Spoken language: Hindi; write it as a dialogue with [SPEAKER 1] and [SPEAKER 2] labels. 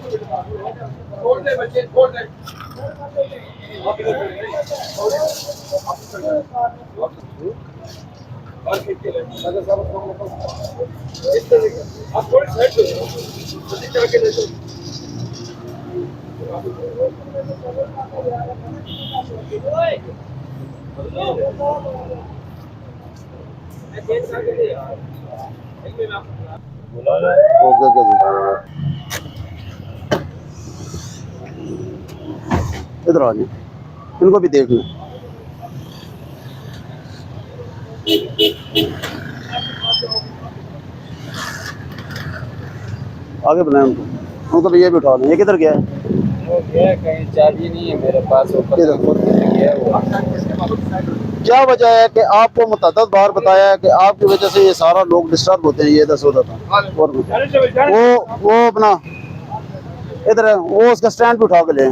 [SPEAKER 1] छोड़ दे बच्चे, छोड़ दे। आप थोड़ी साइड हो जाओ, जल्दी चल के ले लो।
[SPEAKER 2] ओके ओके जी, इधर आ जाए, इनको भी देख लें। आगे बनाए उनको भी ये भी उठा लें। ये किधर गया है?
[SPEAKER 3] वो गया कहीं, चाबी नहीं है मेरे पास, वो पता नहीं किधर गया वो।
[SPEAKER 2] क्या वजह है कि आपको मुतअद्दिद बार बताया है कि आपकी वजह से ये सारा लोग डिस्टर्ब होते हैं? ये दस होता था और वो अपना इधर है, वो उसका स्टैंड भी उठा के ले।